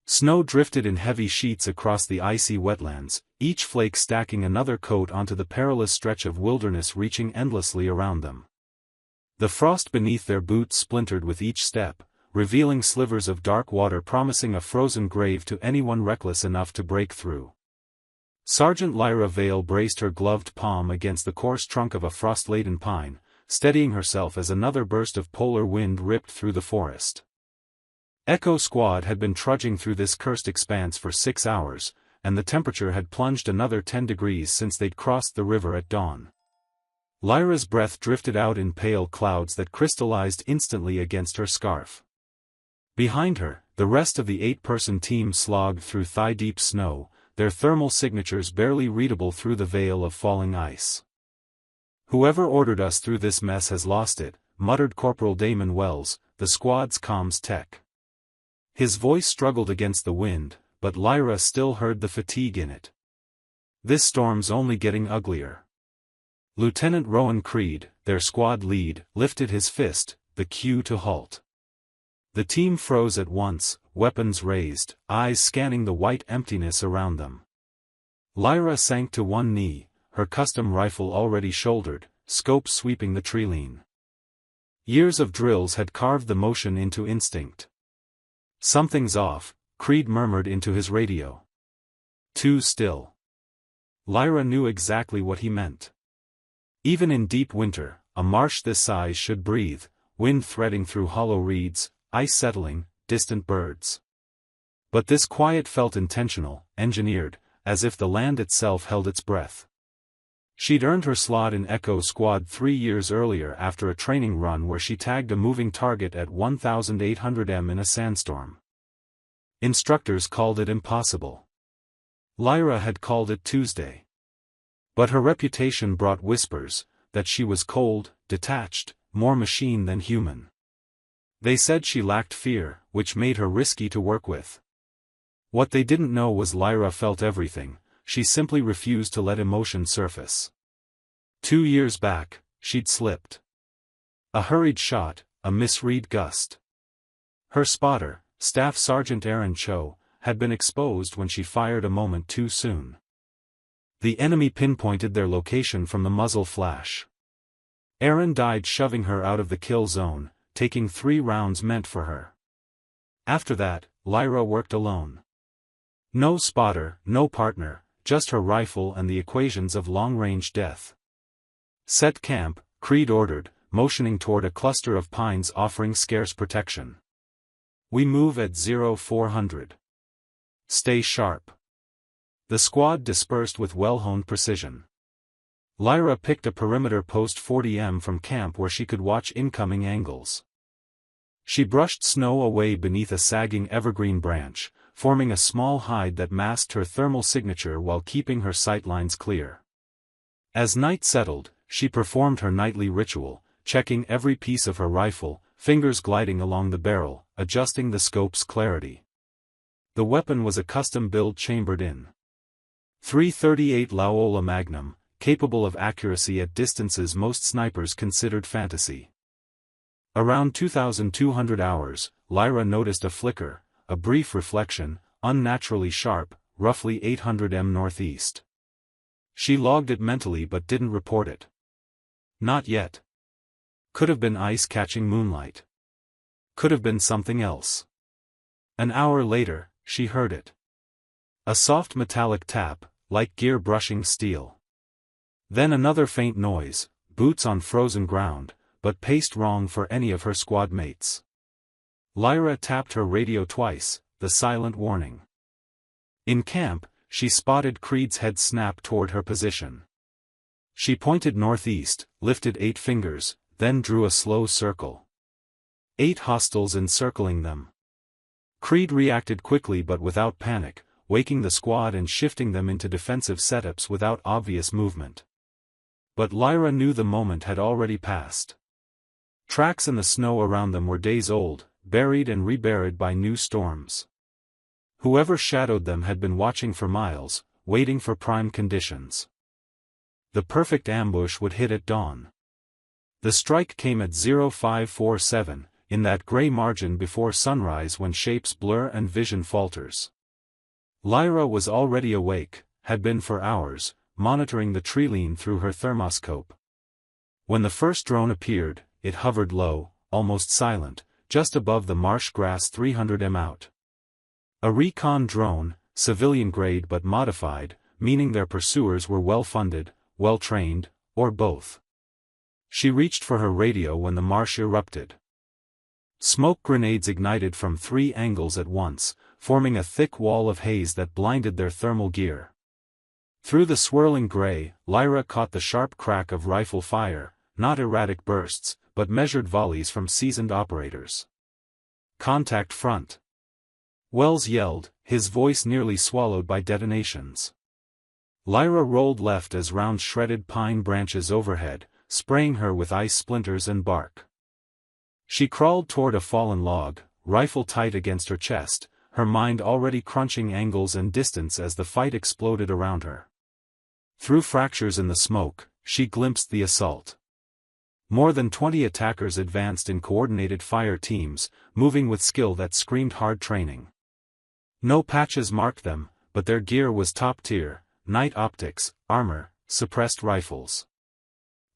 Snow drifted in heavy sheets across the icy wetlands, each flake stacking another coat onto the perilous stretch of wilderness reaching endlessly around them. The frost beneath their boots splintered with each step, revealing slivers of dark water promising a frozen grave to anyone reckless enough to break through. Sergeant Lyra Vale braced her gloved palm against the coarse trunk of a frost-laden pine, steadying herself as another burst of polar wind ripped through the forest. Echo Squad had been trudging through this cursed expanse for 6 hours, and the temperature had plunged another 10 degrees since they'd crossed the river at dawn. Lyra's breath drifted out in pale clouds that crystallized instantly against her scarf. Behind her, the rest of the 8-person team slogged through thigh-deep snow, their thermal signatures barely readable through the veil of falling ice. "Whoever ordered us through this mess has lost it," muttered Corporal Damon Wells, the squad's comms tech. His voice struggled against the wind, but Lyra still heard the fatigue in it. "This storm's only getting uglier." Lieutenant Rowan Creed, their squad lead, lifted his fist, the cue to halt. The team froze at once, weapons raised, eyes scanning the white emptiness around them. Lyra sank to one knee, her custom rifle already shouldered, scope sweeping the treeline. Years of drills had carved the motion into instinct. "Something's off," Creed murmured into his radio. "Too still." Lyra knew exactly what he meant. Even in deep winter, a marsh this size should breathe, wind threading through hollow reeds, ice settling, distant birds. But this quiet felt intentional, engineered, as if the land itself held its breath. She'd earned her slot in Echo Squad 3 years earlier after a training run where she tagged a moving target at 1,800 m in a sandstorm. Instructors called it impossible. Lyra had called it Tuesday. But her reputation brought whispers, that she was cold, detached, more machine than human. They said she lacked fear, which made her risky to work with. What they didn't know was Lyra felt everything, she simply refused to let emotion surface. 2 years back, she'd slipped. A hurried shot, a misread gust. Her spotter, Staff Sergeant Aaron Cho, had been exposed when she fired a moment too soon. The enemy pinpointed their location from the muzzle flash. Aaron died shoving her out of the kill zone, taking 3 rounds meant for her. After that, Lyra worked alone. No spotter, no partner, just her rifle and the equations of long-range death. "Set camp," Creed ordered, motioning toward a cluster of pines offering scarce protection. "We move at 0400. Stay sharp." The squad dispersed with well-honed precision. Lyra picked a perimeter post 40 m from camp where she could watch incoming angles. She brushed snow away beneath a sagging evergreen branch, forming a small hide that masked her thermal signature while keeping her sightlines clear. As night settled, she performed her nightly ritual, checking every piece of her rifle, fingers gliding along the barrel, adjusting the scope's clarity. The weapon was a custom-build chambered in. .338 Loyola Magnum, capable of accuracy at distances most snipers considered fantasy. Around 2,200 hours, Lyra noticed a flicker, a brief reflection, unnaturally sharp, roughly 800 m northeast. She logged it mentally but didn't report it. Not yet. Could have been ice catching moonlight. Could have been something else. An hour later, she heard it. A soft metallic tap, like gear brushing steel. Then another faint noise, boots on frozen ground, but paced wrong for any of her squad mates. Lyra tapped her radio twice, the silent warning. In camp, she spotted Creed's head snap toward her position. She pointed northeast, lifted 8 fingers, then drew a slow circle. 8 hostiles encircling them. Creed reacted quickly but without panic, waking the squad and shifting them into defensive setups without obvious movement. But Lyra knew the moment had already passed. Tracks in the snow around them were days old, buried and reburied by new storms. Whoever shadowed them had been watching for miles, waiting for prime conditions. The perfect ambush would hit at dawn. The strike came at 0547, in that gray margin before sunrise when shapes blur and vision falters. Lyra was already awake, had been for hours, monitoring the treeline through her thermoscope. When the first drone appeared, it hovered low, almost silent, just above the marsh grass 300 m out. A recon drone, civilian-grade but modified, meaning their pursuers were well-funded, well-trained, or both. She reached for her radio when the marsh erupted. Smoke grenades ignited from 3 angles at once, forming a thick wall of haze that blinded their thermal gear. Through the swirling gray, Lyra caught the sharp crack of rifle fire, not erratic bursts, but measured volleys from seasoned operators. "Contact front!" Wells yelled, his voice nearly swallowed by detonations. Lyra rolled left as rounds shredded pine branches overhead, spraying her with ice splinters and bark. She crawled toward a fallen log, rifle tight against her chest, her mind already crunching angles and distance as the fight exploded around her. Through fractures in the smoke, she glimpsed the assault. More than 20 attackers advanced in coordinated fire teams, moving with skill that screamed hard training. No patches marked them, but their gear was top-tier: night optics, armor, suppressed rifles.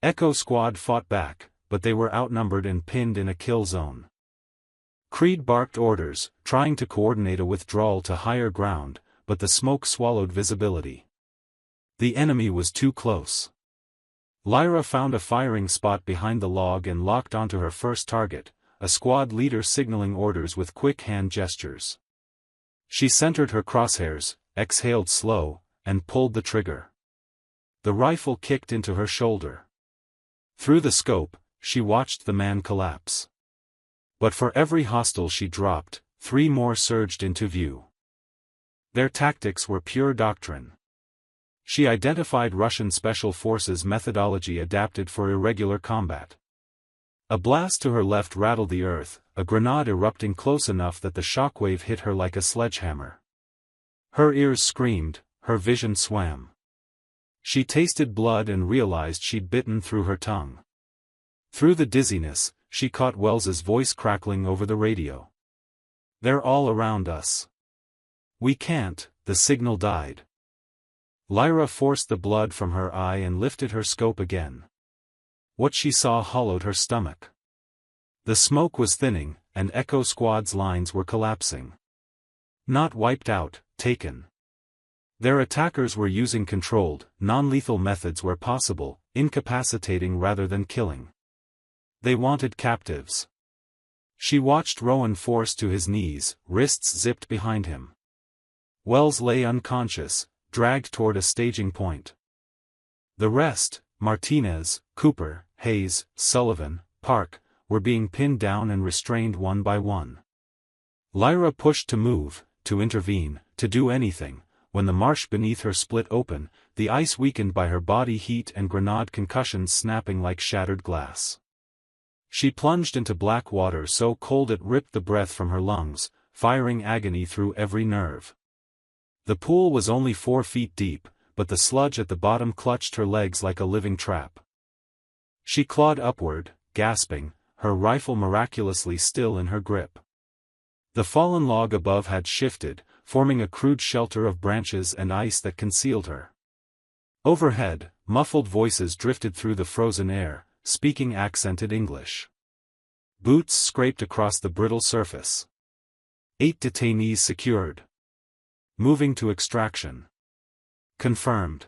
Echo Squad fought back, but they were outnumbered and pinned in a kill zone. Creed barked orders, trying to coordinate a withdrawal to higher ground, but the smoke swallowed visibility. The enemy was too close. Lyra found a firing spot behind the log and locked onto her first target, a squad leader signaling orders with quick hand gestures. She centered her crosshairs, exhaled slow, and pulled the trigger. The rifle kicked into her shoulder. Through the scope, she watched the man collapse. But for every hostile she dropped, 3 more surged into view. Their tactics were pure doctrine. She identified Russian Special Forces methodology adapted for irregular combat. A blast to her left rattled the earth, a grenade erupting close enough that the shockwave hit her like a sledgehammer. Her ears screamed, her vision swam. She tasted blood and realized she'd bitten through her tongue. Through the dizziness, she caught Wells's voice crackling over the radio. "They're all around us. We can't." The signal died. Lyra forced the blood from her eye and lifted her scope again. What she saw hollowed her stomach. The smoke was thinning, and Echo Squad's lines were collapsing. Not wiped out, taken. Their attackers were using controlled, non-lethal methods where possible, incapacitating rather than killing. They wanted captives. She watched Rowan forced to his knees, wrists zipped behind him. Wells lay unconscious, dragged toward a staging point. The rest, Martinez, Cooper, Hayes, Sullivan, Park, were being pinned down and restrained one by one. Lyra pushed to move, to intervene, to do anything, when the marsh beneath her split open, the ice weakened by her body heat and grenade concussions snapping like shattered glass. She plunged into black water so cold it ripped the breath from her lungs, firing agony through every nerve. The pool was only 4 feet deep, but the sludge at the bottom clutched her legs like a living trap. She clawed upward, gasping, her rifle miraculously still in her grip. The fallen log above had shifted, forming a crude shelter of branches and ice that concealed her. Overhead, muffled voices drifted through the frozen air, speaking accented English. Boots scraped across the brittle surface. 8 detainees secured. Moving to extraction. Confirmed.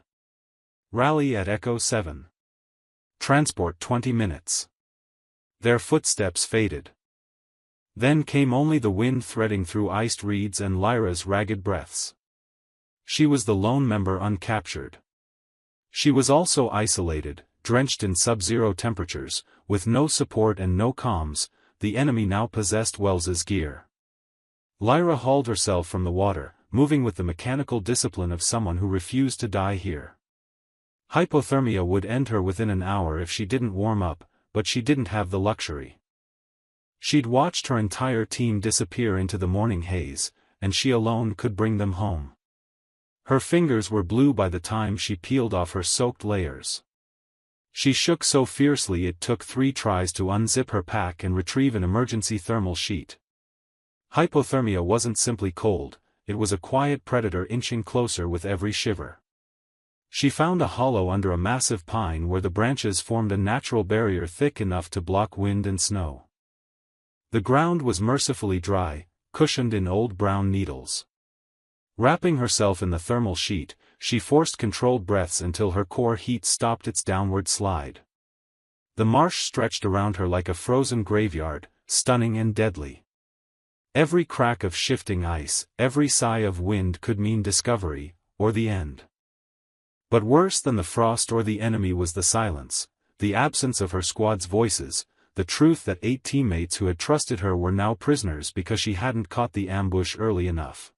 Rally at Echo 7. Transport 20 minutes. Their footsteps faded. Then came only the wind threading through iced reeds and Lyra's ragged breaths. She was the lone member uncaptured. She was also isolated, drenched in sub-zero temperatures, with no support and no comms. The enemy now possessed Wells's gear. Lyra hauled herself from the water, moving with the mechanical discipline of someone who refused to die here. Hypothermia would end her within an hour if she didn't warm up, but she didn't have the luxury. She'd watched her entire team disappear into the morning haze, and she alone could bring them home. Her fingers were blue by the time she peeled off her soaked layers. She shook so fiercely it took 3 tries to unzip her pack and retrieve an emergency thermal sheet. Hypothermia wasn't simply cold, it was a quiet predator inching closer with every shiver. She found a hollow under a massive pine where the branches formed a natural barrier thick enough to block wind and snow. The ground was mercifully dry, cushioned in old brown needles. Wrapping herself in the thermal sheet, she forced controlled breaths until her core heat stopped its downward slide. The marsh stretched around her like a frozen graveyard, stunning and deadly. Every crack of shifting ice, every sigh of wind could mean discovery, or the end. But worse than the frost or the enemy was the silence, the absence of her squad's voices, the truth that 8 teammates who had trusted her were now prisoners because she hadn't caught the ambush early enough.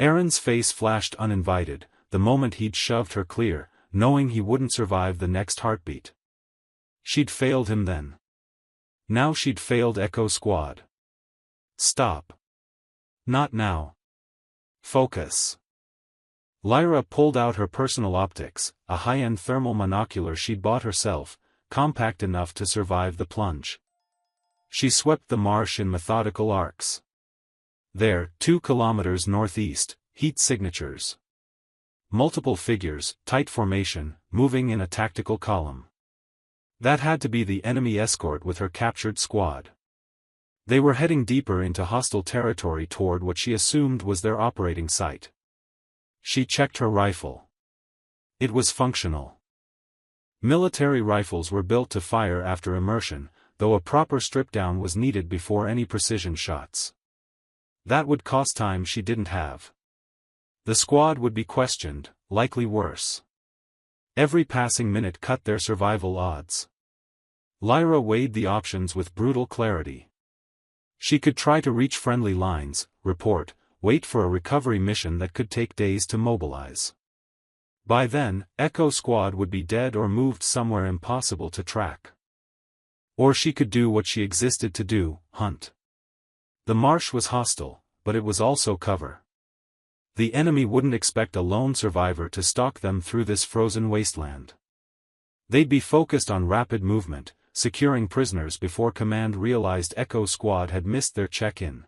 Aaron's face flashed uninvited, the moment he'd shoved her clear, knowing he wouldn't survive the next heartbeat. She'd failed him then. Now she'd failed Echo Squad. Stop. Not now. Focus. Lyra pulled out her personal optics, a high-end thermal monocular she'd bought herself, compact enough to survive the plunge. She swept the marsh in methodical arcs. There, 2 kilometers northeast, heat signatures. Multiple figures, tight formation, moving in a tactical column. That had to be the enemy escort with her captured squad. They were heading deeper into hostile territory toward what she assumed was their operating site. She checked her rifle. It was functional. Military rifles were built to fire after immersion, though a proper strip-down was needed before any precision shots. That would cost time she didn't have. The squad would be questioned, likely worse. Every passing minute cut their survival odds. Lyra weighed the options with brutal clarity. She could try to reach friendly lines, report, wait for a recovery mission that could take days to mobilize. By then, Echo Squad would be dead or moved somewhere impossible to track. Or she could do what she existed to do, hunt. The marsh was hostile, but it was also cover. The enemy wouldn't expect a lone survivor to stalk them through this frozen wasteland. They'd be focused on rapid movement, securing prisoners before command realized Echo Squad had missed their check-in.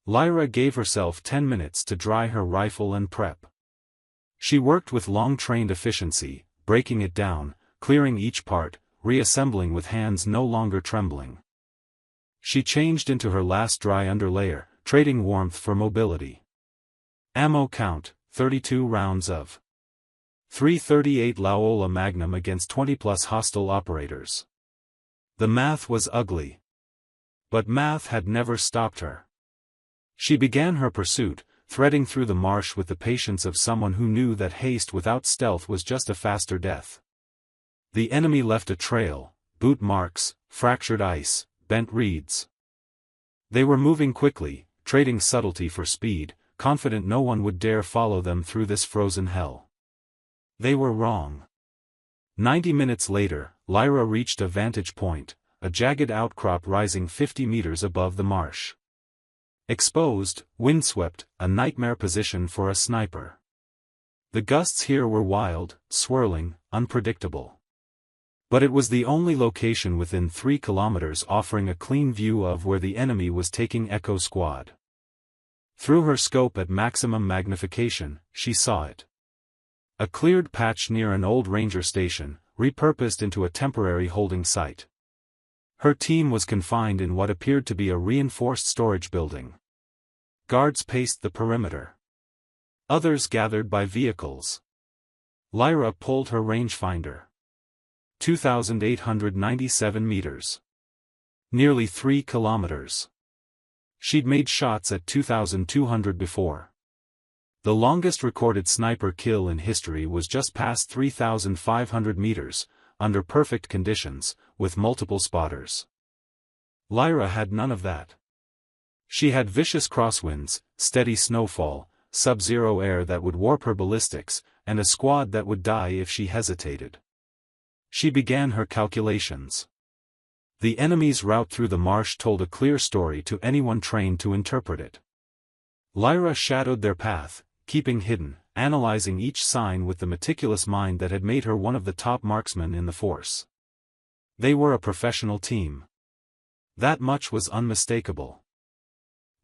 Lyra gave herself 10 minutes to dry her rifle and prep. She worked with long-trained efficiency, breaking it down, clearing each part, reassembling with hands no longer trembling. She changed into her last dry underlayer, trading warmth for mobility. Ammo count, 32 rounds of .338 Loyola Magnum against 20+ hostile operators. The math was ugly. But math had never stopped her. She began her pursuit, threading through the marsh with the patience of someone who knew that haste without stealth was just a faster death. The enemy left a trail, boot marks, fractured ice, bent reeds. They were moving quickly, trading subtlety for speed, confident no one would dare follow them through this frozen hell. They were wrong. 90 minutes later, Lyra reached a vantage point, a jagged outcrop rising 50 meters above the marsh. Exposed, windswept, a nightmare position for a sniper. The gusts here were wild, swirling, unpredictable. But it was the only location within 3 kilometers offering a clean view of where the enemy was taking Echo Squad. Through her scope at maximum magnification, she saw it. A cleared patch near an old ranger station, repurposed into a temporary holding site. Her team was confined in what appeared to be a reinforced storage building. Guards paced the perimeter. Others gathered by vehicles. Lyra pulled her rangefinder. 2,897 meters. Nearly 3 kilometers. She'd made shots at 2,200 before. The longest recorded sniper kill in history was just past 3,500 meters, under perfect conditions, with multiple spotters. Lyra had none of that. She had vicious crosswinds, steady snowfall, sub-zero air that would warp her ballistics, and a squad that would die if she hesitated. She began her calculations. The enemy's route through the marsh told a clear story to anyone trained to interpret it. Lyra shadowed their path, keeping hidden, analyzing each sign with the meticulous mind that had made her one of the top marksmen in the force. They were a professional team. That much was unmistakable.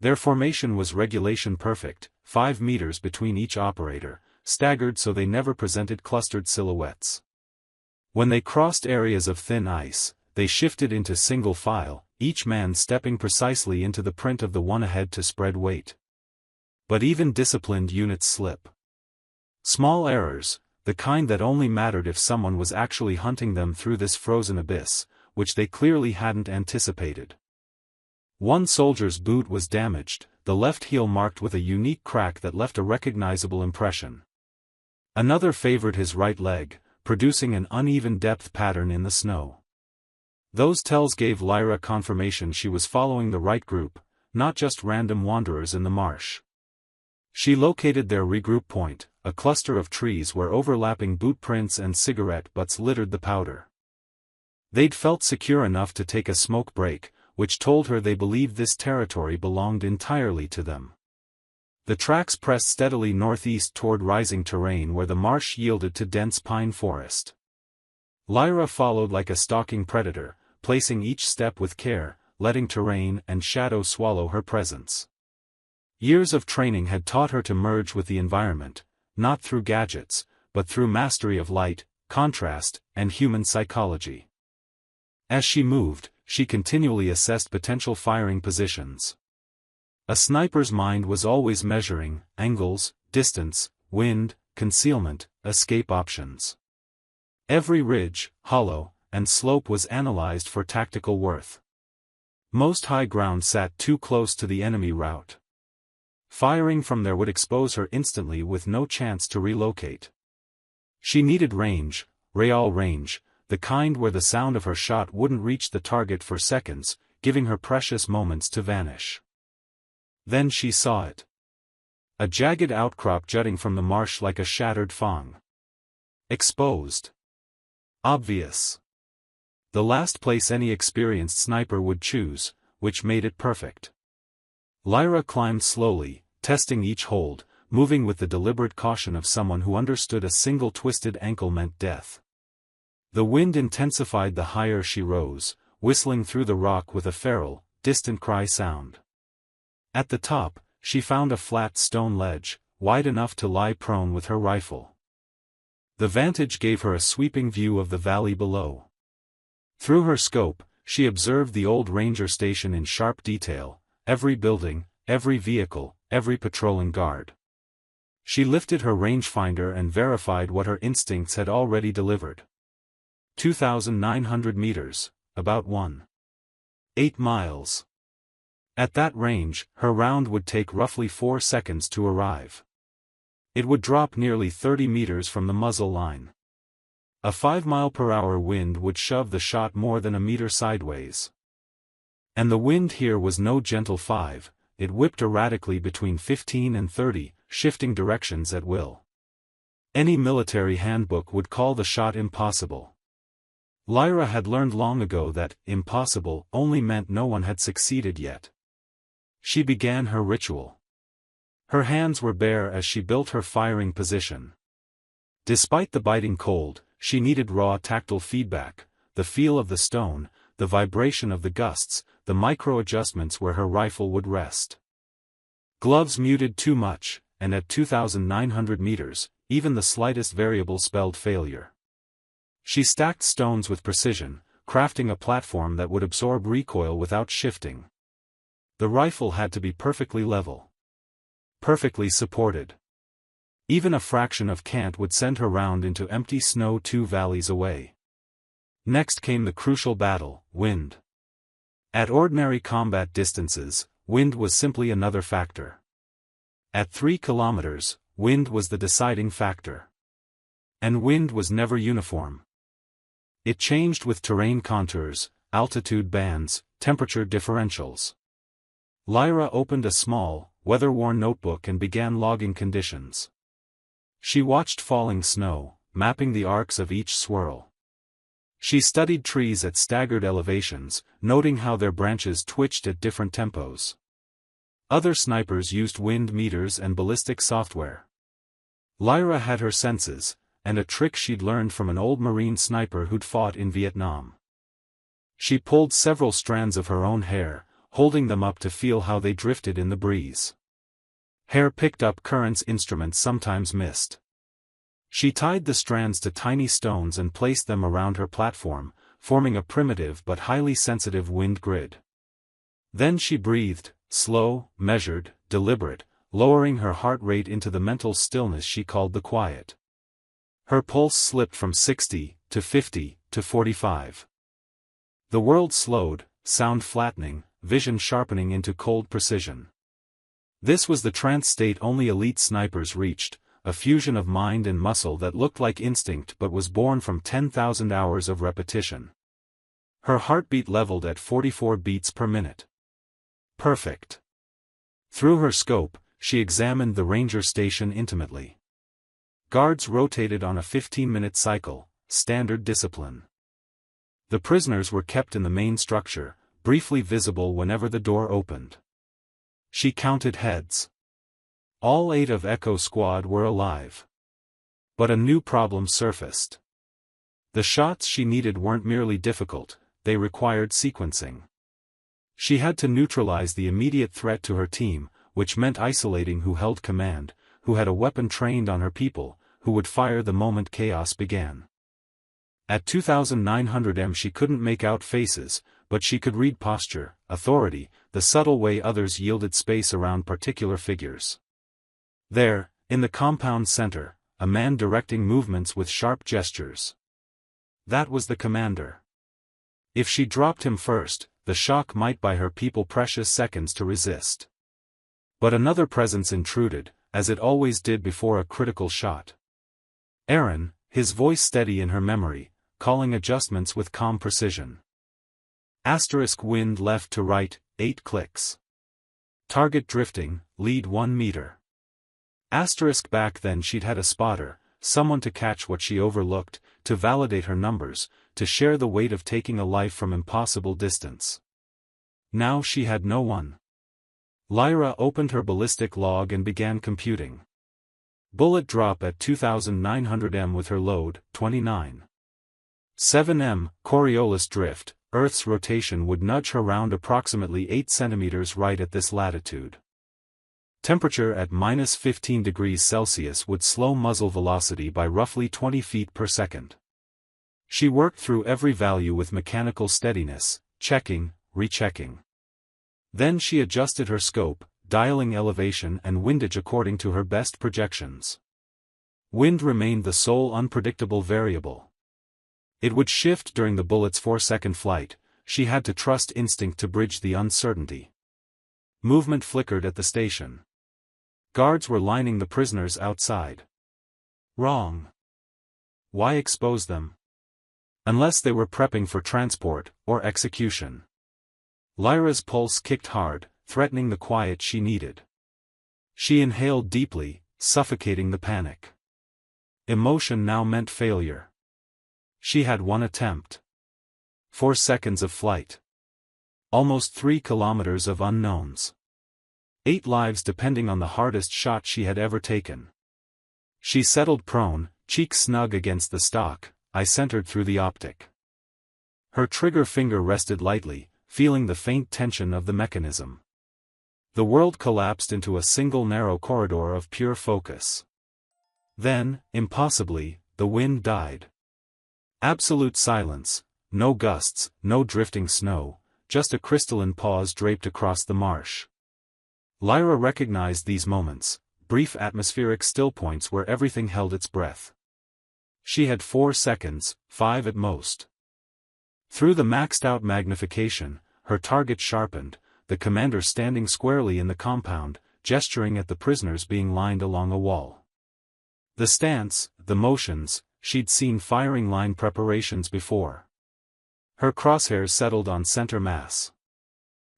Their formation was regulation perfect, 5 meters between each operator, staggered so they never presented clustered silhouettes. When they crossed areas of thin ice, they shifted into single file, each man stepping precisely into the print of the one ahead to spread weight. But even disciplined units slip. Small errors, the kind that only mattered if someone was actually hunting them through this frozen abyss, which they clearly hadn't anticipated. One soldier's boot was damaged, the left heel marked with a unique crack that left a recognizable impression. Another favored his right leg, producing an uneven depth pattern in the snow. Those tells gave Lyra confirmation she was following the right group, not just random wanderers in the marsh. She located their regroup point, a cluster of trees where overlapping boot prints and cigarette butts littered the powder. They'd felt secure enough to take a smoke break, which told her they believed this territory belonged entirely to them. The tracks pressed steadily northeast toward rising terrain where the marsh yielded to dense pine forest. Lyra followed like a stalking predator, placing each step with care, letting terrain and shadow swallow her presence. Years of training had taught her to merge with the environment, not through gadgets, but through mastery of light, contrast, and human psychology. As she moved, she continually assessed potential firing positions. A sniper's mind was always measuring angles, distance, wind, concealment, escape options. Every ridge, hollow, and slope was analyzed for tactical worth. Most high ground sat too close to the enemy route. Firing from there would expose her instantly with no chance to relocate. She needed range, real range, the kind where the sound of her shot wouldn't reach the target for seconds, giving her precious moments to vanish. Then she saw it. A jagged outcrop jutting from the marsh like a shattered fang. Exposed. Obvious. The last place any experienced sniper would choose, which made it perfect. Lyra climbed slowly, testing each hold, moving with the deliberate caution of someone who understood a single twisted ankle meant death. The wind intensified the higher she rose, whistling through the rock with a feral, distant cry sound. At the top, she found a flat stone ledge, wide enough to lie prone with her rifle. The vantage gave her a sweeping view of the valley below. Through her scope, she observed the old ranger station in sharp detail, every building, every vehicle, every patrolling guard. She lifted her rangefinder and verified what her instincts had already delivered. 2,900 meters, about 1.8 miles. At that range, her round would take roughly 4 seconds to arrive. It would drop nearly 30 meters from the muzzle line. A 5-mile-per-hour wind would shove the shot more than a meter sideways. And the wind here was no gentle 5, it whipped erratically between 15 and 30, shifting directions at will. Any military handbook would call the shot impossible. Lyra had learned long ago that impossible only meant no one had succeeded yet. She began her ritual. Her hands were bare as she built her firing position. Despite the biting cold, she needed raw tactile feedback, the feel of the stone, the vibration of the gusts, the micro-adjustments where her rifle would rest. Gloves muted too much, and at 2,900 meters, even the slightest variable spelled failure. She stacked stones with precision, crafting a platform that would absorb recoil without shifting. The rifle had to be perfectly level. Perfectly supported. Even a fraction of cant would send her round into empty snow 2 valleys away. Next came the crucial battle, wind. At ordinary combat distances, wind was simply another factor. At 3 kilometers, wind was the deciding factor. And wind was never uniform. It changed with terrain contours, altitude bands, temperature differentials. Lyra opened a small, weather-worn notebook and began logging conditions. She watched falling snow, mapping the arcs of each swirl. She studied trees at staggered elevations, noting how their branches twitched at different tempos. Other snipers used wind meters and ballistic software. Lyra had her senses, and a trick she'd learned from an old Marine sniper who'd fought in Vietnam. She pulled several strands of her own hair, holding them up to feel how they drifted in the breeze. Hair picked up currents instruments sometimes missed. She tied the strands to tiny stones and placed them around her platform, forming a primitive but highly sensitive wind grid. Then she breathed, slow, measured, deliberate, lowering her heart rate into the mental stillness she called the quiet. Her pulse slipped from 60, to 50, to 45. The world slowed, sound flattening, vision sharpening into cold precision. This was the trance state only elite snipers reached, a fusion of mind and muscle that looked like instinct but was born from 10,000 hours of repetition. Her heartbeat leveled at 44 beats per minute. Perfect. Through her scope, she examined the ranger station intimately. Guards rotated on a 15-minute cycle, standard discipline. The prisoners were kept in the main structure, briefly visible whenever the door opened. She counted heads. All 8 of Echo Squad were alive. But a new problem surfaced. The shots she needed weren't merely difficult, they required sequencing. She had to neutralize the immediate threat to her team, which meant isolating who held command, who had a weapon trained on her people, who would fire the moment chaos began. At 2900 m she couldn't make out faces, but she could read posture, authority, the subtle way others yielded space around particular figures. There, in the compound center, a man directing movements with sharp gestures. That was the commander. If she dropped him first, the shock might buy her people precious seconds to resist. But another presence intruded, as it always did before a critical shot. Aaron, his voice steady in her memory, calling adjustments with calm precision. Asterisk wind left to right, 8 clicks. Target drifting, lead 1 meter. Asterisk back then she'd had a spotter, someone to catch what she overlooked, to validate her numbers, to share the weight of taking a life from impossible distance. Now she had no one. Lyra opened her ballistic log and began computing. Bullet drop at 2900 m with her load, 29. 7 m, Coriolis drift, Earth's rotation would nudge her round approximately 8 centimeters right at this latitude. Temperature at minus 15 degrees Celsius would slow muzzle velocity by roughly 20 feet per second. She worked through every value with mechanical steadiness, checking, rechecking. Then she adjusted her scope, dialing elevation and windage according to her best projections. Wind remained the sole unpredictable variable. It would shift during the bullet's 4-second flight, she had to trust instinct to bridge the uncertainty. Movement flickered at the station. Guards were lining the prisoners outside. Wrong. Why expose them? Unless they were prepping for transport, or execution. Lyra's pulse kicked hard, threatening the quiet she needed. She inhaled deeply, suffocating the panic. Emotion now meant failure. She had one attempt. 4 seconds of flight. Almost 3 kilometers of unknowns. 8 lives depending on the hardest shot she had ever taken. She settled prone, cheek snug against the stock, eye centered through the optic. Her trigger finger rested lightly, feeling the faint tension of the mechanism. The world collapsed into a single narrow corridor of pure focus. Then, impossibly, the wind died. Absolute silence, no gusts, no drifting snow, just a crystalline pause draped across the marsh. Lyra recognized these moments, brief atmospheric still points where everything held its breath. She had 4 seconds, 5 at most. Through the maxed-out magnification, her target sharpened, the commander standing squarely in the compound, gesturing at the prisoners being lined along a wall. The stance, the motions, she'd seen firing line preparations before. Her crosshairs settled on center mass.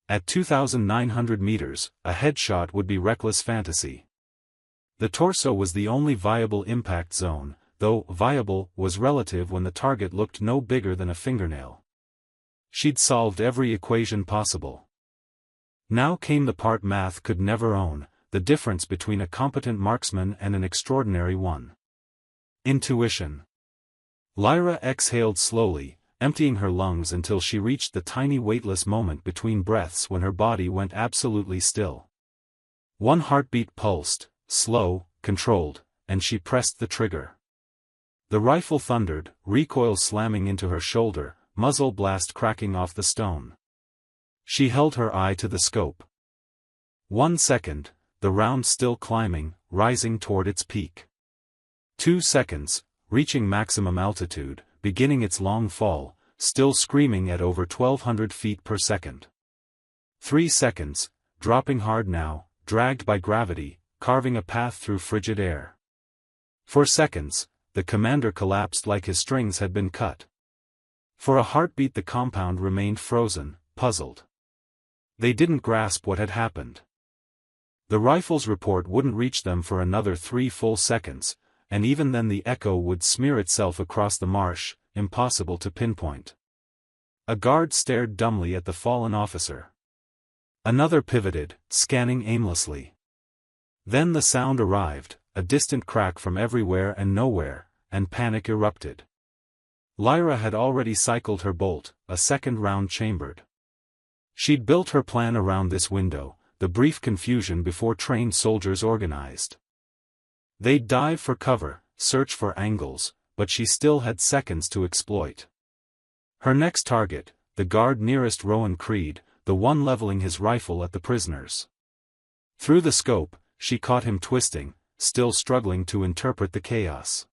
At 2,900 meters, a headshot would be reckless fantasy. The torso was the only viable impact zone, though viable was relative when the target looked no bigger than a fingernail. She'd solved every equation possible. Now came the part math could never own, the difference between a competent marksman and an extraordinary one. Intuition. Lyra exhaled slowly, emptying her lungs until she reached the tiny weightless moment between breaths when her body went absolutely still. One heartbeat pulsed, slow, controlled, and she pressed the trigger. The rifle thundered, recoil slamming into her shoulder, muzzle blast cracking off the stone. She held her eye to the scope. 1 second, the round still climbing, rising toward its peak. 2 seconds, reaching maximum altitude, beginning its long fall, still screaming at over 1,200 feet per second. 3 seconds, dropping hard now, dragged by gravity, carving a path through frigid air. 4 seconds, the commander collapsed like his strings had been cut. For a heartbeat the compound remained frozen, puzzled. They didn't grasp what had happened. The rifle's report wouldn't reach them for another 3 full seconds, and even then the echo would smear itself across the marsh, impossible to pinpoint. A guard stared dumbly at the fallen officer. Another pivoted, scanning aimlessly. Then the sound arrived, a distant crack from everywhere and nowhere, and panic erupted. Lyra had already cycled her bolt, a second round chambered. She'd built her plan around this window, the brief confusion before trained soldiers organized. They'd dive for cover, search for angles, but she still had seconds to exploit. Her next target, the guard nearest Rowan Creed, the one leveling his rifle at the prisoners. Through the scope, she caught him twisting, still struggling to interpret the chaos.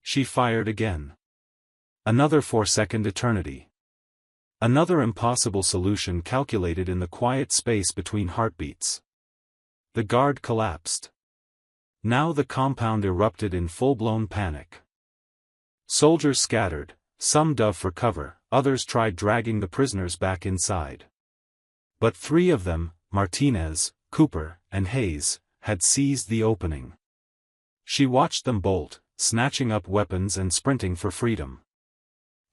She fired again. Another 4-second eternity. Another impossible solution calculated in the quiet space between heartbeats. The guard collapsed. Now the compound erupted in full-blown panic. Soldiers scattered, some dove for cover, others tried dragging the prisoners back inside. But 3 of them, Martinez, Cooper, and Hayes, had seized the opening. She watched them bolt, snatching up weapons and sprinting for freedom.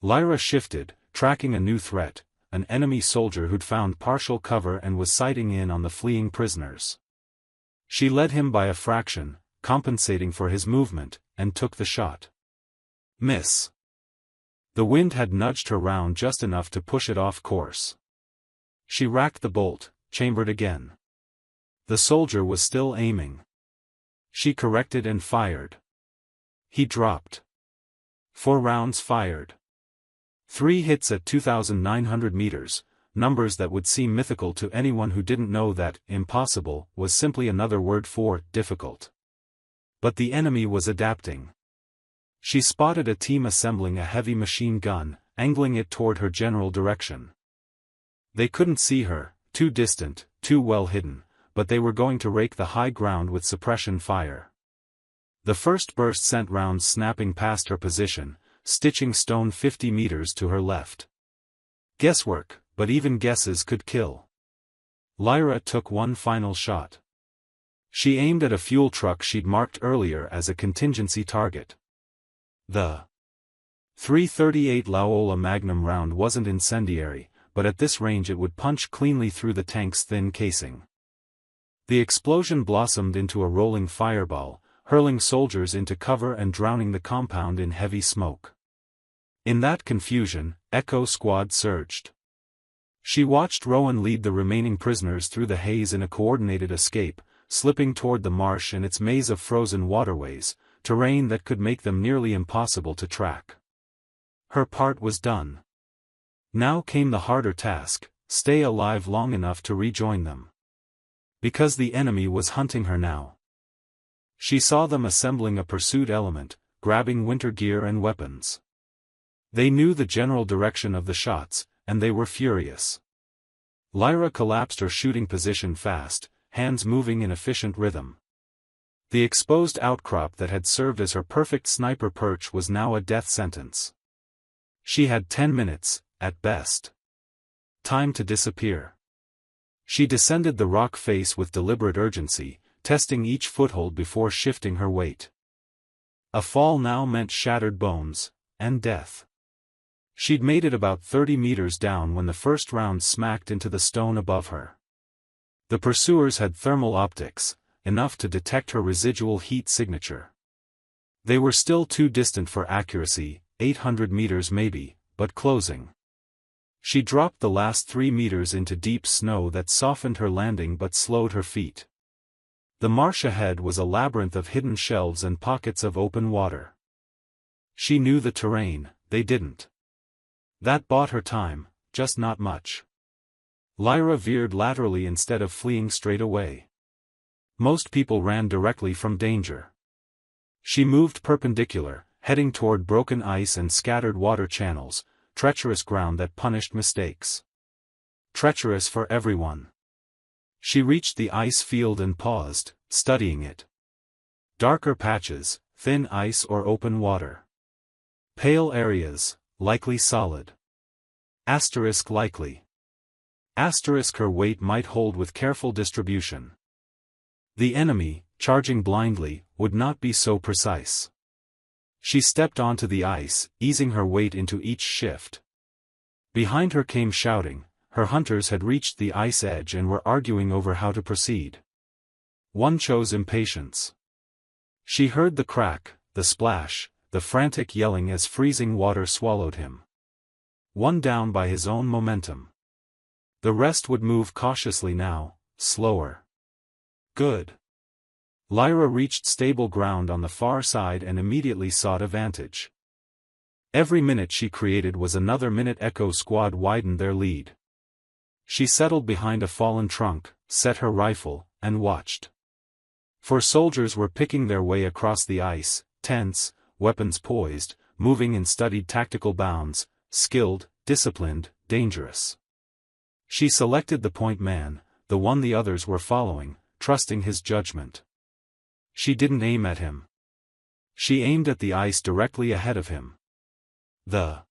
Lyra shifted, tracking a new threat, an enemy soldier who'd found partial cover and was sighting in on the fleeing prisoners. She led him by a fraction, compensating for his movement, and took the shot. Miss. The wind had nudged her round just enough to push it off course. She racked the bolt, chambered again. The soldier was still aiming. She corrected and fired. He dropped. 4 rounds fired. 3 hits at 2,900 meters, numbers that would seem mythical to anyone who didn't know that impossible was simply another word for difficult. But the enemy was adapting. She spotted a team assembling a heavy machine gun, angling it toward her general direction. They couldn't see her, too distant, too well hidden, but they were going to rake the high ground with suppression fire. The first burst sent rounds snapping past her position, stitching stone 50 meters to her left. Guesswork, but even guesses could kill. Lyra took one final shot. She aimed at a fuel truck she'd marked earlier as a contingency target. The .338 Loyola Magnum round wasn't incendiary, but at this range it would punch cleanly through the tank's thin casing. The explosion blossomed into a rolling fireball, hurling soldiers into cover and drowning the compound in heavy smoke. In that confusion, Echo Squad surged. She watched Rowan lead the remaining prisoners through the haze in a coordinated escape, slipping toward the marsh and its maze of frozen waterways, terrain that could make them nearly impossible to track. Her part was done. Now came the harder task: stay alive long enough to rejoin them. Because the enemy was hunting her now. She saw them assembling a pursuit element, grabbing winter gear and weapons. They knew the general direction of the shots, and they were furious. Lyra collapsed her shooting position fast, hands moving in efficient rhythm. The exposed outcrop that had served as her perfect sniper perch was now a death sentence. She had 10 minutes, at best. Time to disappear. She descended the rock face with deliberate urgency, testing each foothold before shifting her weight. A fall now meant shattered bones, and death. She'd made it about 30 meters down when the first round smacked into the stone above her. The pursuers had thermal optics, enough to detect her residual heat signature. They were still too distant for accuracy, 800 meters maybe, but closing. She dropped the last 3 meters into deep snow that softened her landing but slowed her feet. The marsh ahead was a labyrinth of hidden shelves and pockets of open water. She knew the terrain, they didn't. That bought her time, just not much. Lyra veered laterally instead of fleeing straight away. Most people ran directly from danger. She moved perpendicular, heading toward broken ice and scattered water channels, treacherous ground that punished mistakes. Treacherous for everyone. She reached the ice field and paused, studying it. Darker patches, thin ice or open water. Pale areas, likely solid. Asterisk likely. Asterisk her weight might hold with careful distribution. The enemy, charging blindly, would not be so precise. She stepped onto the ice, easing her weight into each shift. Behind her came shouting. Her hunters had reached the ice edge and were arguing over how to proceed. One chose impatience. She heard the crack, the splash, the frantic yelling as freezing water swallowed him. One down by his own momentum. The rest would move cautiously now, slower. Good. Lyra reached stable ground on the far side and immediately sought a vantage. Every minute she created was another minute. Echo Squad widened their lead. She settled behind a fallen trunk, set her rifle, and watched. For soldiers were picking their way across the ice, tense, weapons poised, moving in studied tactical bounds, skilled, disciplined, dangerous. She selected the point man, the one the others were following, trusting his judgment. She didn't aim at him. She aimed at the ice directly ahead of him. The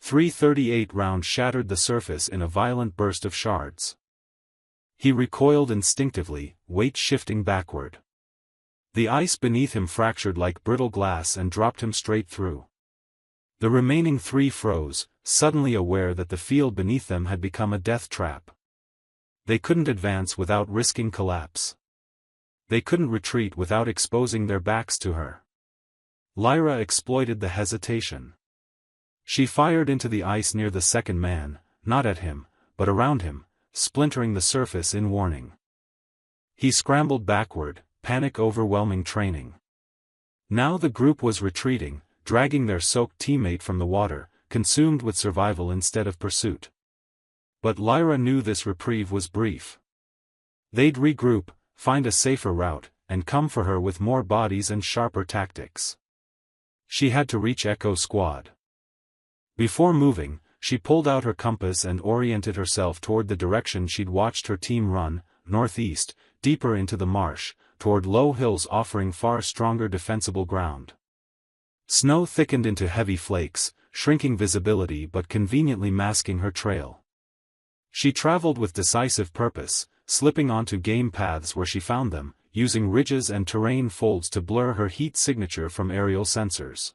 .338 round shattered the surface in a violent burst of shards. He recoiled instinctively, weight shifting backward. The ice beneath him fractured like brittle glass and dropped him straight through. The remaining 3 froze, suddenly aware that the field beneath them had become a death trap. They couldn't advance without risking collapse. They couldn't retreat without exposing their backs to her. Lyra exploited the hesitation. She fired into the ice near the second man, not at him, but around him, splintering the surface in warning. He scrambled backward, panic overwhelming training. Now the group was retreating, dragging their soaked teammate from the water, consumed with survival instead of pursuit. But Lyra knew this reprieve was brief. They'd regroup, find a safer route, and come for her with more bodies and sharper tactics. She had to reach Echo Squad. Before moving, she pulled out her compass and oriented herself toward the direction she'd watched her team run, northeast, deeper into the marsh, toward low hills offering far stronger defensible ground. Snow thickened into heavy flakes, shrinking visibility but conveniently masking her trail. She traveled with decisive purpose, slipping onto game paths where she found them, using ridges and terrain folds to blur her heat signature from aerial sensors.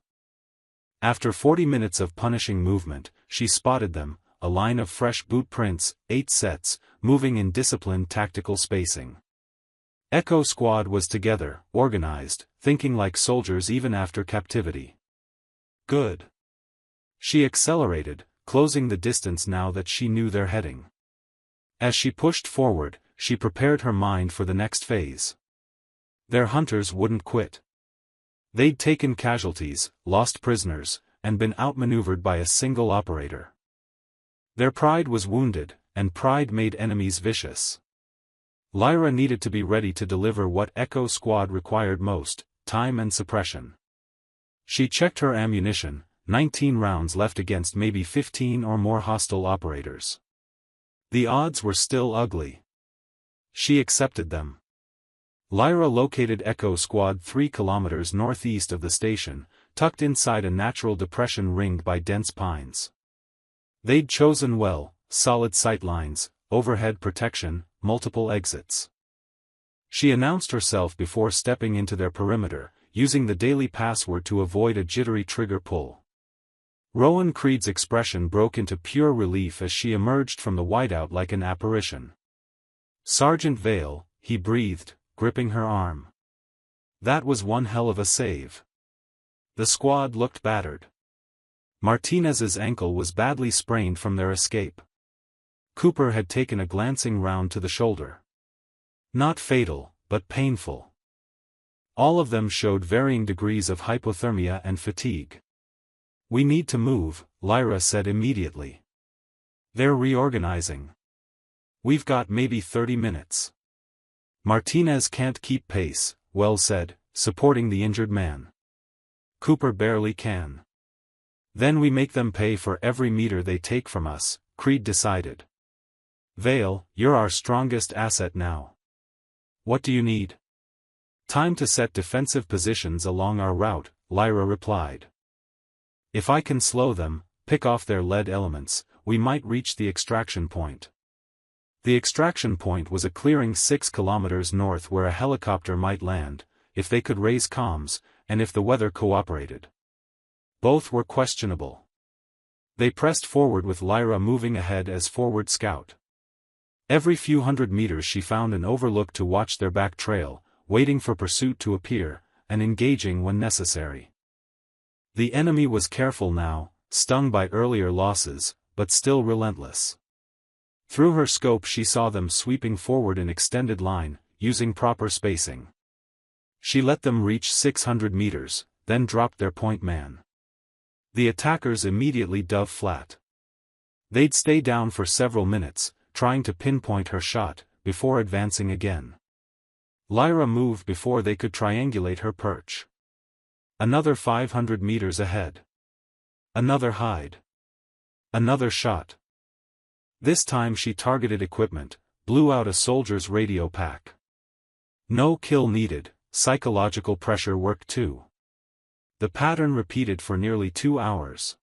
After 40 minutes of punishing movement, she spotted them, a line of fresh boot prints, 8 sets, moving in disciplined tactical spacing. Echo Squad was together, organized, thinking like soldiers even after captivity. Good. She accelerated, closing the distance now that she knew their heading. As she pushed forward, she prepared her mind for the next phase. Their hunters wouldn't quit. They'd taken casualties, lost prisoners, and been outmaneuvered by a single operator. Their pride was wounded, and pride made enemies vicious. Lyra needed to be ready to deliver what Echo Squad required most, time and suppression. She checked her ammunition, 19 rounds left against maybe 15 or more hostile operators. The odds were still ugly. She accepted them. Lyra located Echo Squad 3 kilometers northeast of the station, tucked inside a natural depression ringed by dense pines. They'd chosen well, solid sight lines, overhead protection, multiple exits. She announced herself before stepping into their perimeter, using the daily password to avoid a jittery trigger pull. Rowan Creed's expression broke into pure relief as she emerged from the whiteout like an apparition. Sergeant Vale, he breathed, gripping her arm. That was one hell of a save. The squad looked battered. Martinez's ankle was badly sprained from their escape. Cooper had taken a glancing round to the shoulder. Not fatal, but painful. All of them showed varying degrees of hypothermia and fatigue. We need to move, Lyra said immediately. They're reorganizing. We've got maybe 30 minutes. Martinez can't keep pace, Wells said, supporting the injured man. Cooper barely can. Then we make them pay for every meter they take from us, Creed decided. Vale, you're our strongest asset now. What do you need? Time to set defensive positions along our route, Lyra replied. If I can slow them, pick off their lead elements, we might reach the extraction point. The extraction point was a clearing 6 kilometers north where a helicopter might land, if they could raise comms, and if the weather cooperated. Both were questionable. They pressed forward with Lyra moving ahead as forward scout. Every few hundred meters she found an overlook to watch their back trail, waiting for pursuit to appear, and engaging when necessary. The enemy was careful now, stung by earlier losses, but still relentless. Through her scope she saw them sweeping forward in extended line, using proper spacing. She let them reach 600 meters, then dropped their point man. The attackers immediately dove flat. They'd stay down for several minutes, trying to pinpoint her shot, before advancing again. Lyra moved before they could triangulate her perch. Another 500 meters ahead. Another hide. Another shot. This time she targeted equipment, blew out a soldier's radio pack. No kill needed, psychological pressure worked too. The pattern repeated for nearly 2 hours.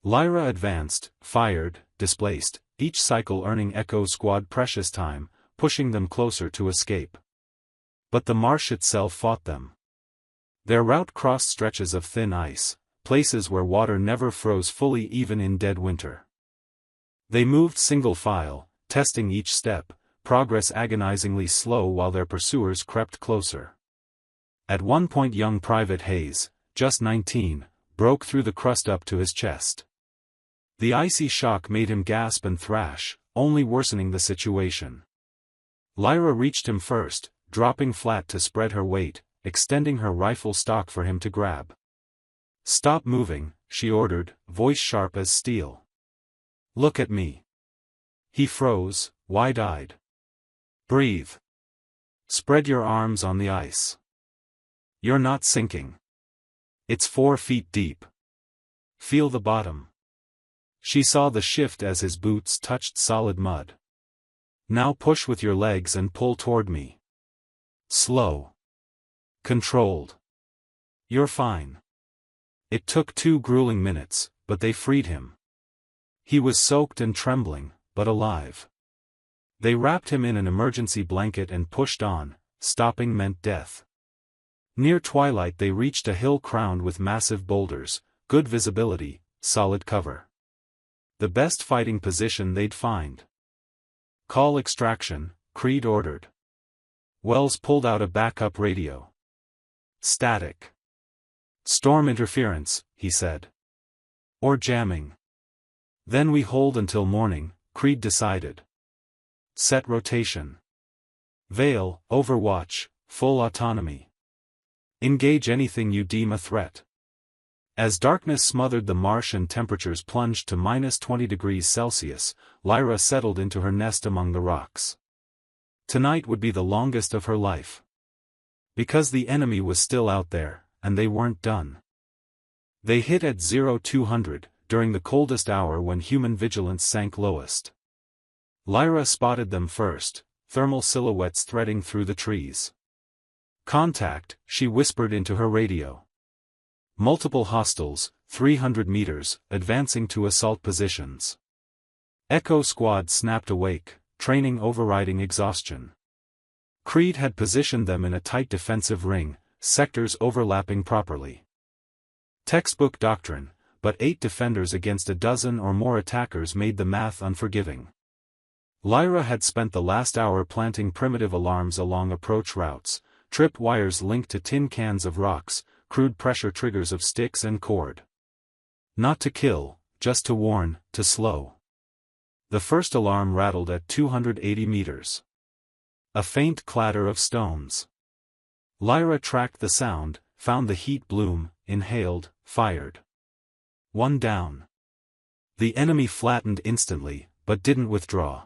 Lyra advanced, fired, displaced, each cycle earning Echo Squad precious time, pushing them closer to escape. But the marsh itself fought them. Their route crossed stretches of thin ice, places where water never froze fully even in dead winter. They moved single file, testing each step, progress agonizingly slow while their pursuers crept closer. At one point young Private Hayes, just 19, broke through the crust up to his chest. The icy shock made him gasp and thrash, only worsening the situation. Lyra reached him first, dropping flat to spread her weight, extending her rifle stock for him to grab. "Stop moving," she ordered, voice sharp as steel. "Look at me." He froze, wide-eyed. "Breathe. Spread your arms on the ice. You're not sinking. It's 4 feet deep. Feel the bottom." She saw the shift as his boots touched solid mud. "Now push with your legs and pull toward me. Slow. Controlled. You're fine." It took 2 grueling minutes, but they freed him. He was soaked and trembling, but alive. They wrapped him in an emergency blanket and pushed on, stopping meant death. Near twilight they reached a hill crowned with massive boulders, good visibility, solid cover. The best fighting position they'd find. "Call extraction," Creed ordered. Wells pulled out a backup radio. "Static. Storm interference," he said. "Or jamming." "Then we hold until morning," Creed decided. "Set rotation. Vale, Overwatch, full autonomy. Engage anything you deem a threat." As darkness smothered the marsh and temperatures plunged to -20°C, Lyra settled into her nest among the rocks. Tonight would be the longest of her life. Because the enemy was still out there, and they weren't done. They hit at 0200, during the coldest hour when human vigilance sank lowest. Lyra spotted them first, thermal silhouettes threading through the trees. "Contact," she whispered into her radio. "Multiple hostiles, 300 meters, advancing to assault positions." Echo Squad snapped awake, training overriding exhaustion. Creed had positioned them in a tight defensive ring, sectors overlapping properly. Textbook doctrine, but 8 defenders against a dozen or more attackers made the math unforgiving. Lyra had spent the last hour planting primitive alarms along approach routes, trip wires linked to tin cans of rocks, crude pressure triggers of sticks and cord. Not to kill, just to warn, to slow. The first alarm rattled at 280 meters. A faint clatter of stones. Lyra tracked the sound, found the heat bloom, inhaled, fired. One down. The enemy flattened instantly, but didn't withdraw.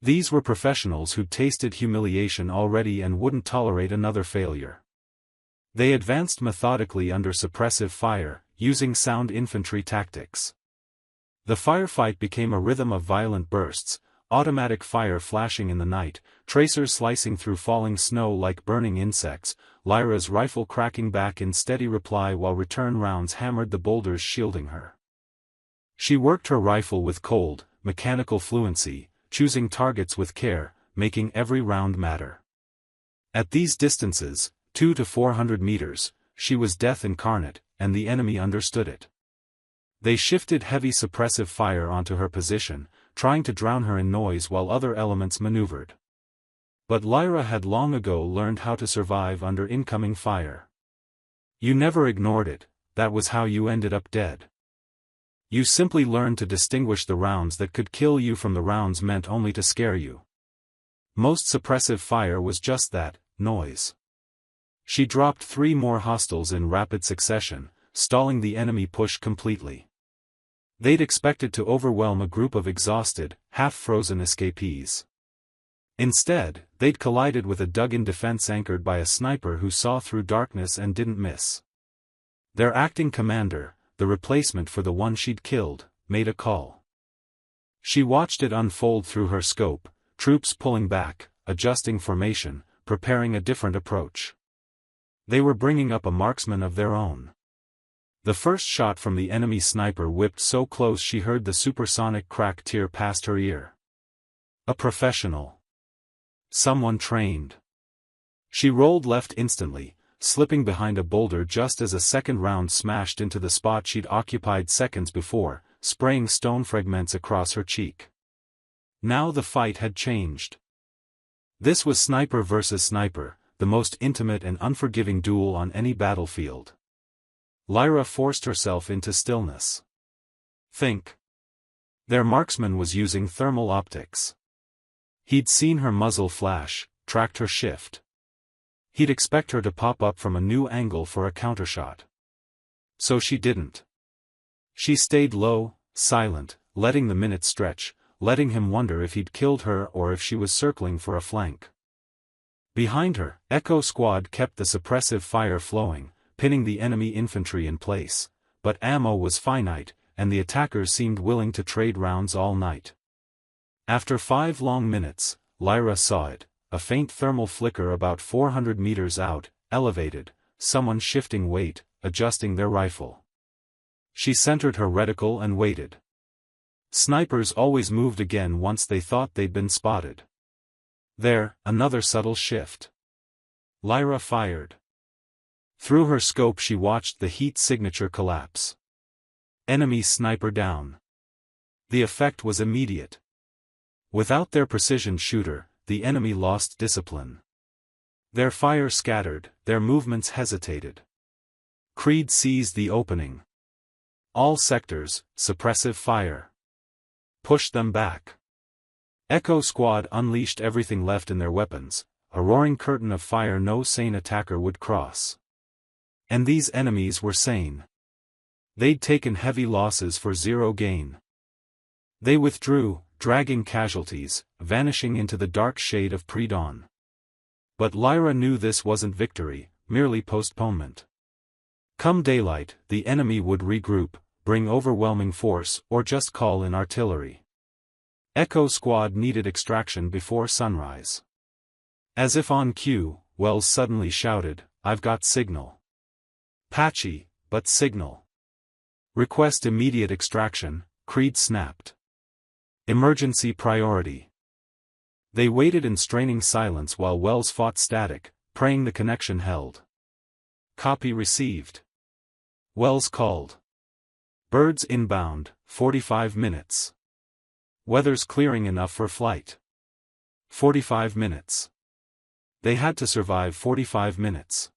These were professionals who'd tasted humiliation already and wouldn't tolerate another failure. They advanced methodically under suppressive fire, using sound infantry tactics. The firefight became a rhythm of violent bursts, automatic fire flashing in the night, tracers slicing through falling snow like burning insects, Lyra's rifle cracking back in steady reply while return rounds hammered the boulders shielding her. She worked her rifle with cold, mechanical fluency, choosing targets with care, making every round matter. At these distances, 200 to 400 meters, she was death incarnate, and the enemy understood it. They shifted heavy suppressive fire onto her position, trying to drown her in noise while other elements maneuvered. But Lyra had long ago learned how to survive under incoming fire. You never ignored it, that was how you ended up dead. You simply learned to distinguish the rounds that could kill you from the rounds meant only to scare you. Most suppressive fire was just that, noise. She dropped 3 more hostiles in rapid succession, stalling the enemy push completely. They'd expected to overwhelm a group of exhausted, half-frozen escapees. Instead, they'd collided with a dug-in defense anchored by a sniper who saw through darkness and didn't miss. Their acting commander, the replacement for the one she'd killed, made a call. She watched it unfold through her scope, troops pulling back, adjusting formation, preparing a different approach. They were bringing up a marksman of their own. The first shot from the enemy sniper whipped so close she heard the supersonic crack tear past her ear. A professional. Someone trained. She rolled left instantly, slipping behind a boulder just as a second round smashed into the spot she'd occupied seconds before, spraying stone fragments across her cheek. Now the fight had changed. This was sniper versus sniper, the most intimate and unforgiving duel on any battlefield. Lyra forced herself into stillness. Think. Their marksman was using thermal optics. He'd seen her muzzle flash, tracked her shift. He'd expect her to pop up from a new angle for a countershot. So she didn't. She stayed low, silent, letting the minutes stretch, letting him wonder if he'd killed her or if she was circling for a flank. Behind her, Echo Squad kept the suppressive fire flowing, pinning the enemy infantry in place, but ammo was finite, and the attackers seemed willing to trade rounds all night. After 5 long minutes, Lyra saw it, a faint thermal flicker about 400 meters out, elevated, someone shifting weight, adjusting their rifle. She centered her reticle and waited. Snipers always moved again once they thought they'd been spotted. There, another subtle shift. Lyra fired. Through her scope she watched the heat signature collapse. Enemy sniper down. The effect was immediate. Without their precision shooter, the enemy lost discipline. Their fire scattered, their movements hesitated. Creed seized the opening. All sectors, suppressive fire. Push them back. Echo Squad unleashed everything left in their weapons, a roaring curtain of fire no sane attacker would cross. And these enemies were sane. They'd taken heavy losses for zero gain. They withdrew, dragging casualties, vanishing into the dark shade of pre-dawn. But Lyra knew this wasn't victory, merely postponement. Come daylight, the enemy would regroup, bring overwhelming force, or just call in artillery. Echo Squad needed extraction before sunrise. As if on cue, Wells suddenly shouted, "I've got signal." Patchy, but signal. Request immediate extraction, Creed snapped. Emergency priority. They waited in straining silence while Wells fought static, praying the connection held. Copy received. Wells called. Birds inbound, 45 minutes. Weather's clearing enough for flight. 45 minutes. They had to survive 45 minutes.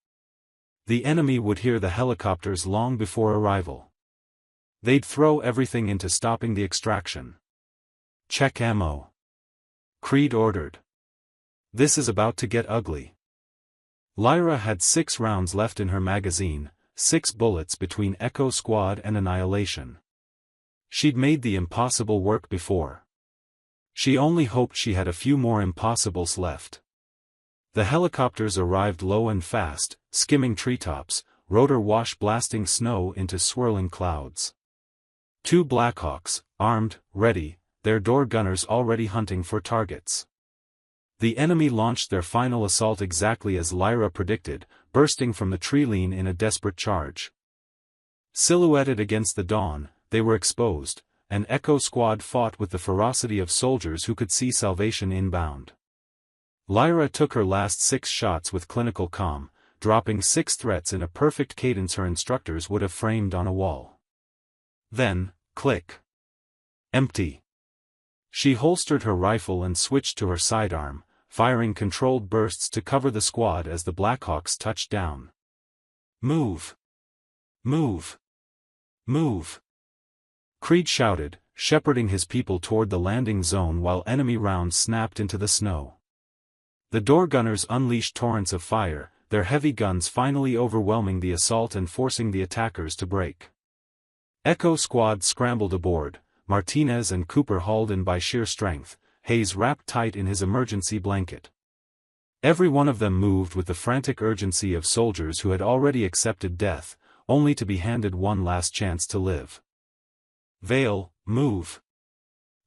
The enemy would hear the helicopters long before arrival. They'd throw everything into stopping the extraction. Check ammo. Creed ordered. This is about to get ugly. Lyra had 6 rounds left in her magazine, 6 bullets between Echo Squad and Annihilation. She'd made the impossible work before. She only hoped she had a few more impossibles left. The helicopters arrived low and fast, skimming treetops, rotor wash blasting snow into swirling clouds. 2 Blackhawks, armed, ready, their door gunners already hunting for targets. The enemy launched their final assault exactly as Lyra predicted, bursting from the tree line in a desperate charge. Silhouetted against the dawn, they were exposed, and Echo Squad fought with the ferocity of soldiers who could see salvation inbound. Lyra took her last 6 shots with clinical calm, dropping 6 threats in a perfect cadence her instructors would have framed on a wall. Then, click. Empty. She holstered her rifle and switched to her sidearm, firing controlled bursts to cover the squad as the Blackhawks touched down. Move! Move! Move! Creed shouted, shepherding his people toward the landing zone while enemy rounds snapped into the snow. The door gunners unleashed torrents of fire, their heavy guns finally overwhelming the assault and forcing the attackers to break. Echo Squad scrambled aboard, Martinez and Cooper hauled in by sheer strength, Hayes wrapped tight in his emergency blanket. Every one of them moved with the frantic urgency of soldiers who had already accepted death, only to be handed one last chance to live. Vale, move.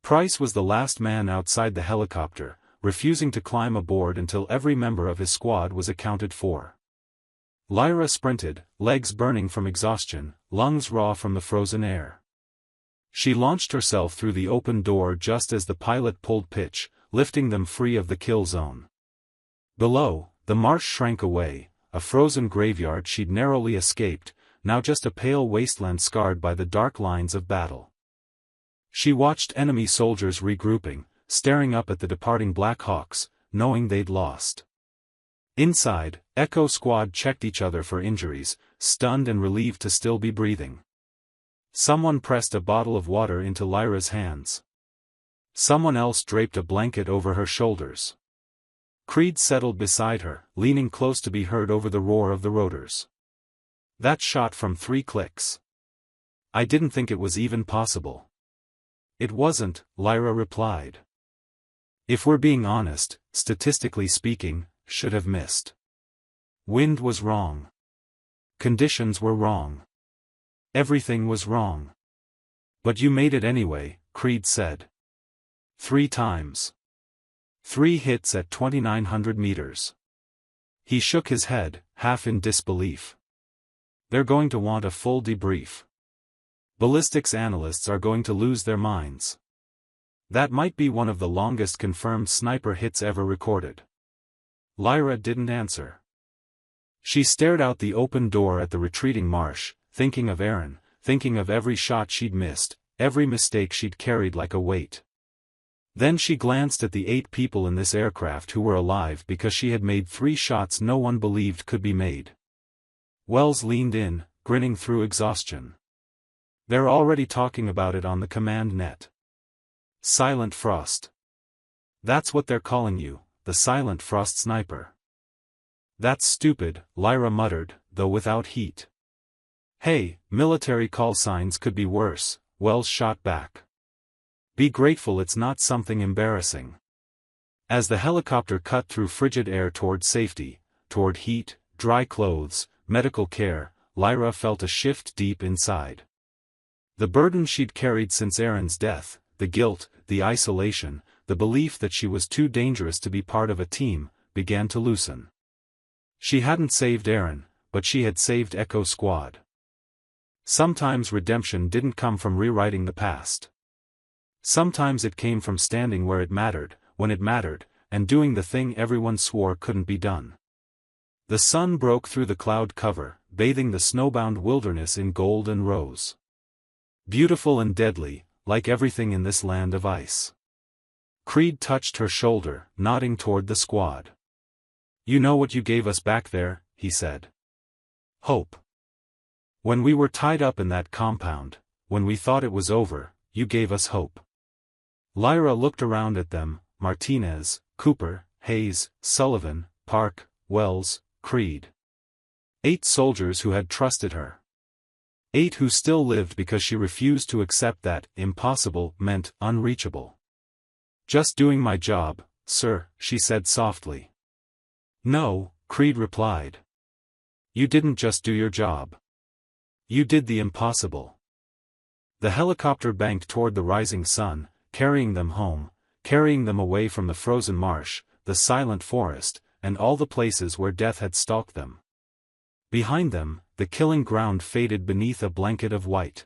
Price was the last man outside the helicopter, refusing to climb aboard until every member of his squad was accounted for. Lyra sprinted, legs burning from exhaustion, lungs raw from the frozen air. She launched herself through the open door just as the pilot pulled pitch, lifting them free of the kill zone. Below, the marsh shrank away, a frozen graveyard she'd narrowly escaped, now just a pale wasteland scarred by the dark lines of battle. She watched enemy soldiers regrouping, staring up at the departing Blackhawks, knowing they'd lost. Inside, Echo Squad checked each other for injuries, stunned and relieved to still be breathing. Someone pressed a bottle of water into Lyra's hands. Someone else draped a blanket over her shoulders. Creed settled beside her, leaning close to be heard over the roar of the rotors. That shot from 3 clicks. I didn't think it was even possible. It wasn't, Lyra replied. If we're being honest, statistically speaking, should have missed. Wind was wrong. Conditions were wrong. Everything was wrong. But you made it anyway, Creed said. 3 times. 3 hits at 2,900 meters. He shook his head, half in disbelief. They're going to want a full debrief. Ballistics analysts are going to lose their minds. That might be one of the longest confirmed sniper hits ever recorded. Lyra didn't answer. She stared out the open door at the retreating marsh, thinking of Aaron, thinking of every shot she'd missed, every mistake she'd carried like a weight. Then she glanced at the 8 people in this aircraft who were alive because she had made 3 shots no one believed could be made. Wells leaned in, grinning through exhaustion. They're already talking about it on the command net. Silent Frost. That's what they're calling you, the Silent Frost sniper. That's stupid, Lyra muttered, though without heat. Hey, military call signs could be worse, Wells shot back. Be grateful it's not something embarrassing. As the helicopter cut through frigid air toward safety, toward heat, dry clothes, medical care, Lyra felt a shift deep inside. The burden she'd carried since Aaron's death, the guilt, the isolation, the belief that she was too dangerous to be part of a team, began to loosen. She hadn't saved Aaron, but she had saved Echo Squad. Sometimes redemption didn't come from rewriting the past. Sometimes it came from standing where it mattered, when it mattered, and doing the thing everyone swore couldn't be done. The sun broke through the cloud cover, bathing the snowbound wilderness in gold and rose. Beautiful and deadly, like everything in this land of ice. Creed touched her shoulder, nodding toward the squad. "You know what you gave us back there," he said. "Hope. When we were tied up in that compound, when we thought it was over, you gave us hope." Lyra looked around at them: Martinez, Cooper, Hayes, Sullivan, Park, Wells, Creed. 8 soldiers who had trusted her. 8 who still lived because she refused to accept that impossible meant unreachable. "Just doing my job, sir," she said softly. "No," Creed replied. "You didn't just do your job. You did the impossible." The helicopter banked toward the rising sun, carrying them home, carrying them away from the frozen marsh, the silent forest, and all the places where death had stalked them. Behind them, the killing ground faded beneath a blanket of white.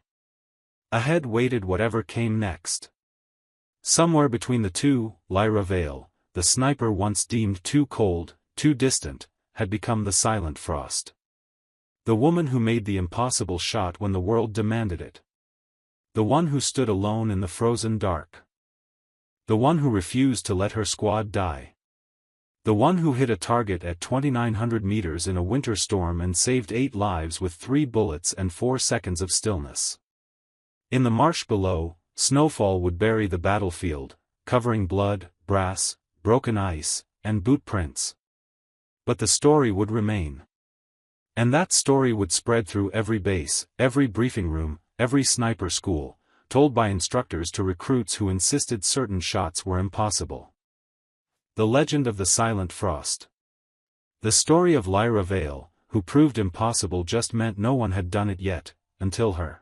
Ahead waited whatever came next. Somewhere between the two, Lyra Vale, the sniper once deemed too cold, too distant, had become the silent frost. The woman who made the impossible shot when the world demanded it. The one who stood alone in the frozen dark. The one who refused to let her squad die. The one who hit a target at 2,900 meters in a winter storm and saved 8 lives with 3 bullets and 4 seconds of stillness. In the marsh below, snowfall would bury the battlefield, covering blood, brass, broken ice, and boot prints. But the story would remain. And that story would spread through every base, every briefing room, every sniper school, told by instructors to recruits who insisted certain shots were impossible. The legend of the silent frost. The story of Lyra Vale, who proved impossible just meant no one had done it yet, until her.